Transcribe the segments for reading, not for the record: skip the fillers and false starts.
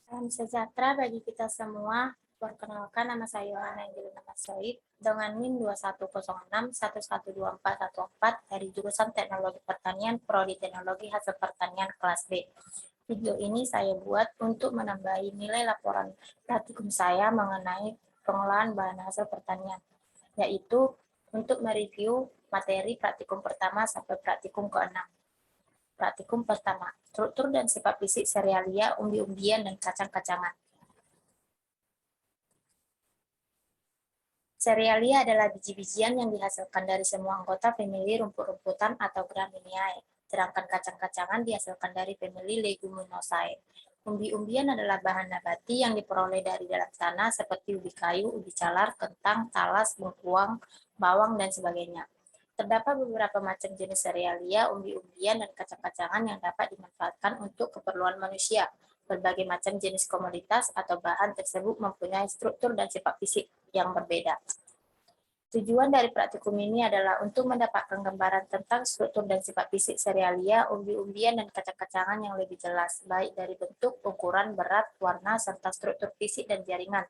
Salam sejahtera bagi kita semua. Perkenalkan, nama saya Yohana Angelina Masoid dengan NIM 2106112414 dari jurusan Teknologi Pertanian, Prodi Teknologi Hasil Pertanian kelas B. Video ini saya buat untuk menambahi nilai laporan praktikum saya mengenai pengolahan bahan hasil pertanian, yaitu untuk mereview materi praktikum pertama sampai praktikum ke-6. Praktikum pertama, struktur dan sifat fisik serealia, umbi-umbian, dan kacang-kacangan. Serealia adalah biji-bijian yang dihasilkan dari semua anggota famili rumput-rumputan atau Gramineae, sedangkan kacang-kacangan dihasilkan dari famili Leguminosae. Umbi-umbian adalah bahan nabati yang diperoleh dari dalam tanah seperti ubi kayu, ubi calar, kentang, talas, bengkuang, bawang, dan sebagainya. Terdapat beberapa macam jenis serealia, umbi-umbian, dan kacang-kacangan yang dapat dimanfaatkan untuk keperluan manusia. Berbagai macam jenis komoditas atau bahan tersebut mempunyai struktur dan sifat fisik yang berbeda. Tujuan dari praktikum ini adalah untuk mendapatkan gambaran tentang struktur dan sifat fisik serealia, umbi-umbian, dan kacang-kacangan yang lebih jelas, baik dari bentuk, ukuran, berat, warna, serta struktur fisik dan jaringan.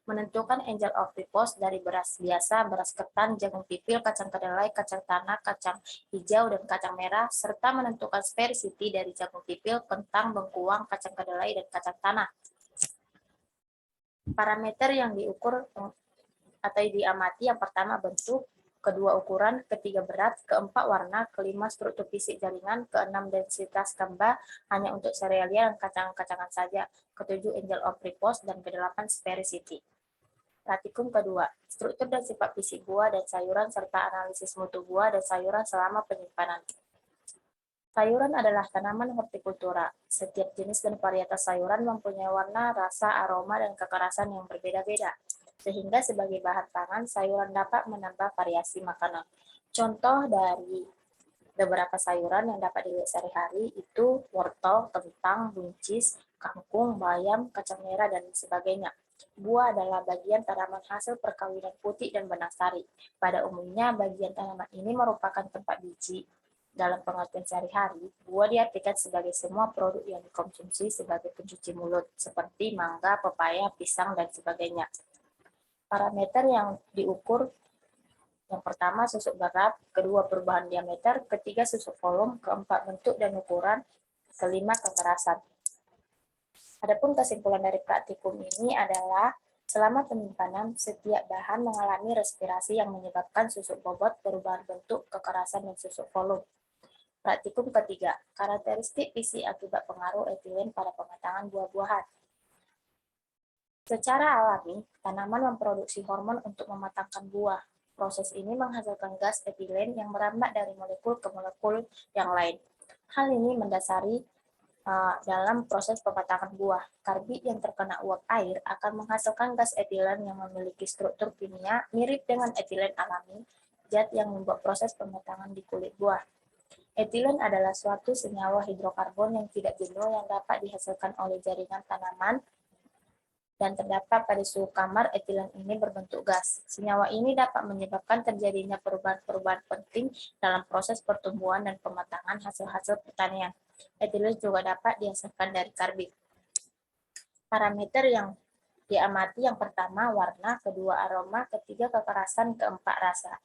Menentukan angel of repose dari beras biasa, beras ketan, jagung pipil, kacang kedelai, kacang tanah, kacang hijau, dan kacang merah, serta menentukan spesifity dari jagung pipil, kentang, bengkuang, kacang kedelai, dan kacang tanah. Parameter yang diukur atau diamati yang pertama bentuk, kedua ukuran, ketiga berat, keempat warna, kelima struktur fisik jaringan, keenam densitas gamba hanya untuk serealia dan kacang-kacangan saja, ketujuh angel of repose, dan kedelapan sphericity. Praktikum kedua, struktur dan sifat fisik buah dan sayuran serta analisis mutu buah dan sayuran selama penyimpanan. Sayuran adalah tanaman hortikultura. Setiap jenis dan varietas sayuran mempunyai warna, rasa, aroma, dan kekerasan yang berbeda-beda. Sehingga sebagai bahan pangan, sayuran dapat menambah variasi makanan. Contoh dari beberapa sayuran yang dapat dilihat sehari-hari itu wortel, kentang, buncis, kangkung, bayam, kacang merah, dan sebagainya. Buah adalah bagian tanaman hasil perkawinan putik dan benang sari. Pada umumnya, bagian tanaman ini merupakan tempat biji. Dalam pengertian sehari-hari, buah diartikan sebagai semua produk yang dikonsumsi sebagai pencuci mulut, seperti mangga, pepaya, pisang, dan sebagainya. Parameter yang diukur yang pertama susuk berat, kedua perubahan diameter, ketiga susuk volume, keempat bentuk dan ukuran, kelima kekerasan. Adapun kesimpulan dari praktikum ini adalah selama penyimpanan, setiap bahan mengalami respirasi yang menyebabkan susuk bobot, perubahan bentuk, kekerasan, dan susuk volume. Praktikum ketiga, karakteristik fisik akibat pengaruh etilen pada pematangan buah-buahan. Secara alami, tanaman memproduksi hormon untuk mematangkan buah. Proses ini menghasilkan gas etilen yang merambat dari molekul ke molekul yang lain. Hal ini mendasari dalam proses pematangan buah. Karbit yang terkena uap air akan menghasilkan gas etilen yang memiliki struktur kimia mirip dengan etilen alami, zat yang membuat proses pematangan di kulit buah. Etilen adalah suatu senyawa hidrokarbon yang tidak jenuh yang dapat dihasilkan oleh jaringan tanaman dan terdapat pada suhu kamar. Etilen ini berbentuk gas. Senyawa ini dapat menyebabkan terjadinya perubahan-perubahan penting dalam proses pertumbuhan dan pematangan hasil-hasil pertanian. Etilen juga dapat dihasilkan dari karbit. Parameter yang diamati yang pertama warna, kedua aroma, ketiga kekerasan, keempat rasa.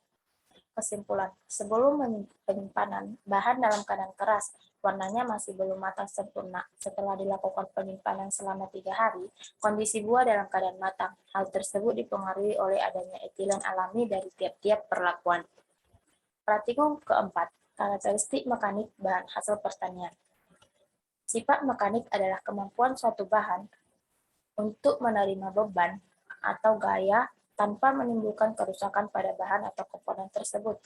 Kesimpulan, sebelum penyimpanan, bahan dalam keadaan keras, warnanya masih belum matang sempurna. Setelah dilakukan penyimpanan selama 3 hari, kondisi buah dalam keadaan matang. Hal tersebut dipengaruhi oleh adanya etilen alami dari tiap-tiap perlakuan. Praktikum keempat, karakteristik mekanik bahan hasil pertanian. Sifat mekanik adalah kemampuan suatu bahan untuk menerima beban atau gaya tanpa menimbulkan kerusakan pada bahan atau komponen tersebut.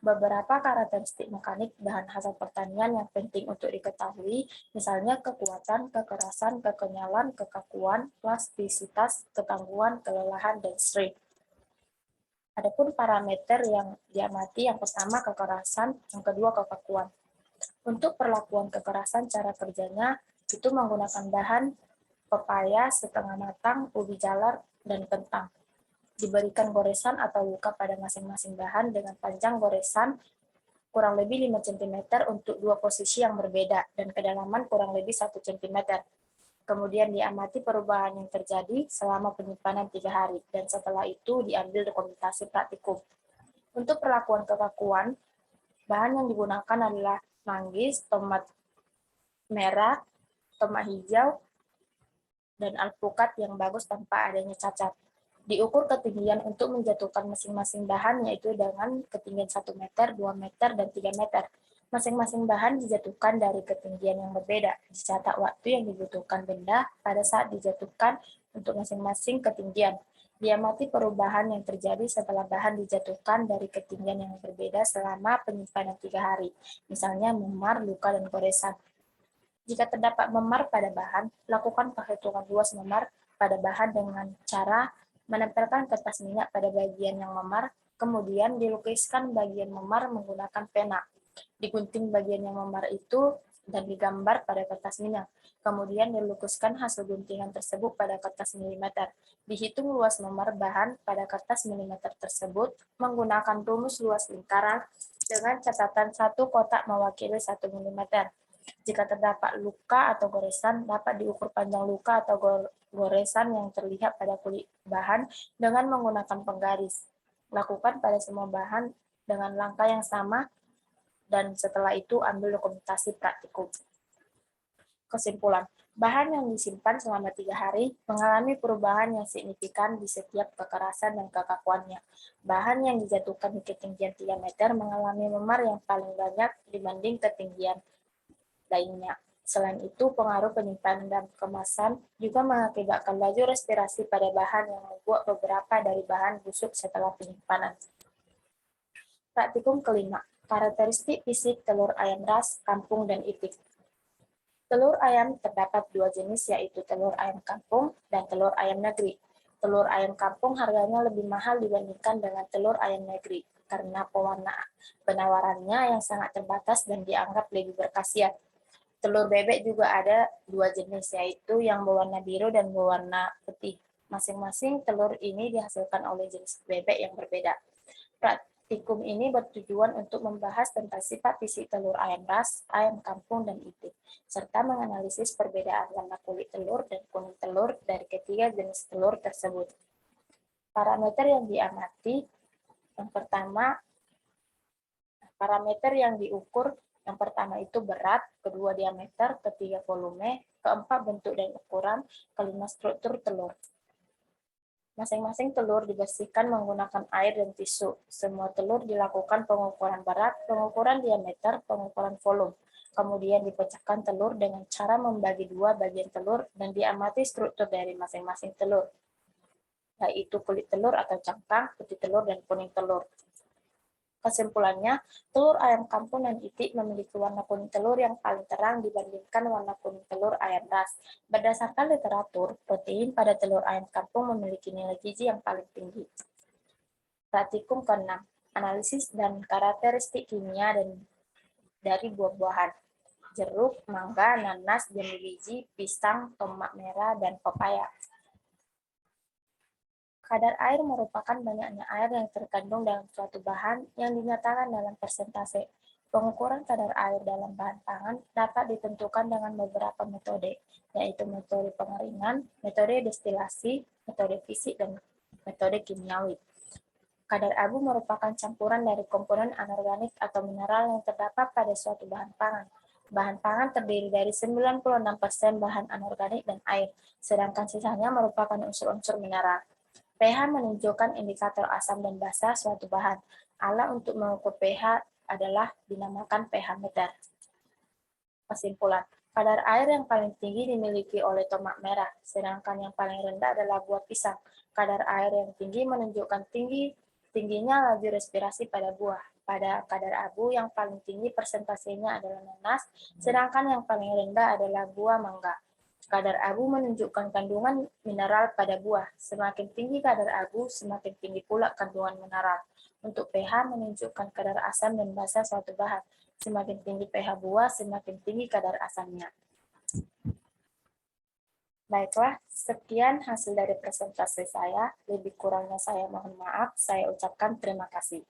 Beberapa karakteristik mekanik bahan hasil pertanian yang penting untuk diketahui, misalnya kekuatan, kekerasan, kekenyalan, kekakuan, plastisitas, ketangguhan, kelelahan, dan strength. Adapun parameter yang diamati yang pertama kekerasan, yang kedua kekakuan. Untuk perlakuan kekerasan, cara kerjanya itu menggunakan bahan pepaya setengah matang, ubi jalar, dan kentang. Diberikan goresan atau luka pada masing-masing bahan dengan panjang goresan kurang lebih 5 cm untuk dua posisi yang berbeda dan kedalaman kurang lebih 1 cm. Kemudian diamati perubahan yang terjadi selama penyimpanan 3 hari, dan setelah itu diambil dokumentasi praktikum. Untuk perlakuan kekakuan, bahan yang digunakan adalah manggis, tomat merah, tomat hijau, dan alpukat yang bagus tanpa adanya cacat. Diukur ketinggian untuk menjatuhkan masing-masing bahan, yaitu dengan ketinggian 1 meter, 2 meter, dan 3 meter. Masing-masing bahan dijatuhkan dari ketinggian yang berbeda. Dicatat waktu yang dibutuhkan benda pada saat dijatuhkan untuk masing-masing ketinggian. Diamati perubahan yang terjadi setelah bahan dijatuhkan dari ketinggian yang berbeda selama penyimpanan 3 hari, misalnya memar, luka, dan goresan. Jika terdapat memar pada bahan, lakukan penghitungan luas memar pada bahan dengan cara menempelkan kertas minyak pada bagian yang memar, kemudian dilukiskan bagian memar menggunakan pena. Digunting bagian yang memar itu dan digambar pada kertas minyak. Kemudian dilukiskan hasil guntingan tersebut pada kertas milimeter. Dihitung luas memar bahan pada kertas milimeter tersebut menggunakan rumus luas lingkaran dengan catatan 1 kotak mewakili 1 milimeter. Jika terdapat luka atau goresan, dapat diukur panjang luka atau goresan yang terlihat pada kulit bahan dengan menggunakan penggaris. Lakukan pada semua bahan dengan langkah yang sama, dan setelah itu ambil dokumentasi praktikum. Kesimpulan, bahan yang disimpan selama 3 hari mengalami perubahan yang signifikan di setiap kekerasan dan kekakuannya. Bahan yang dijatuhkan di ketinggian 3 meter mengalami memar yang paling banyak dibanding ketinggian lainnya. Selain itu, pengaruh penyimpanan dan kemasan juga mengakibatkan laju respirasi pada bahan yang membuat beberapa dari bahan busuk setelah penyimpanan. Praktikum kelima, karakteristik fisik telur ayam ras, kampung, dan itik. Telur ayam terdapat 2 jenis, yaitu telur ayam kampung dan telur ayam negeri. Telur ayam kampung harganya lebih mahal dibandingkan dengan telur ayam negeri karena penawarannya yang sangat terbatas dan dianggap lebih berkhasiat. Telur bebek juga ada 2 jenis, yaitu yang berwarna biru dan berwarna putih. Masing-masing telur ini dihasilkan oleh jenis bebek yang berbeda. Praktikum ini bertujuan untuk membahas tentang sifat fisik telur ayam ras, ayam kampung, dan itik, serta menganalisis perbedaan warna kulit telur dan kuning telur dari ketiga jenis telur tersebut. Parameter yang diamati, yang pertama, parameter yang diukur, yang pertama itu berat, kedua diameter, ketiga volume, keempat bentuk dan ukuran, kelima struktur telur. Masing-masing telur dibersihkan menggunakan air dan tisu. Semua telur dilakukan pengukuran berat, pengukuran diameter, pengukuran volume. Kemudian dipecahkan telur dengan cara membagi 2 bagian telur dan diamati struktur dari masing-masing telur, yaitu kulit telur atau cangkang, putih telur, dan kuning telur. Kesimpulannya, telur ayam kampung dan itik memiliki warna kuning telur yang paling terang dibandingkan warna kuning telur ayam ras. Berdasarkan literatur, protein pada telur ayam kampung memiliki nilai gizi yang paling tinggi. Praktikum ke-6, analisis dan karakteristik kimia dari buah-buahan. Jeruk, mangga, nanas, jambu biji, pisang, tomat merah, dan pepaya. Kadar air merupakan banyaknya air yang terkandung dalam suatu bahan yang dinyatakan dalam persentase. Pengukuran kadar air dalam bahan pangan dapat ditentukan dengan beberapa metode, yaitu metode pengeringan, metode destilasi, metode fisik, dan metode kimiawi. Kadar abu merupakan campuran dari komponen anorganik atau mineral yang terdapat pada suatu bahan pangan. Bahan pangan terdiri dari 96% bahan anorganik dan air, sedangkan sisanya merupakan unsur-unsur mineral. pH menunjukkan indikator asam dan basa suatu bahan. Alat untuk mengukur pH adalah dinamakan pH meter. Kesimpulan, kadar air yang paling tinggi dimiliki oleh tomat merah, sedangkan yang paling rendah adalah buah pisang. Kadar air yang tinggi menunjukkan tingginya laju respirasi pada buah. Pada kadar abu yang paling tinggi persentasenya adalah nanas, sedangkan yang paling rendah adalah buah mangga. Kadar abu menunjukkan kandungan mineral pada buah. Semakin tinggi kadar abu, semakin tinggi pula kandungan mineral. Untuk pH menunjukkan kadar asam dan basa suatu bahan. Semakin tinggi pH buah, semakin tinggi kadar asamnya. Baiklah, sekian hasil dari presentasi saya. Lebih kurangnya saya mohon maaf. Saya ucapkan terima kasih.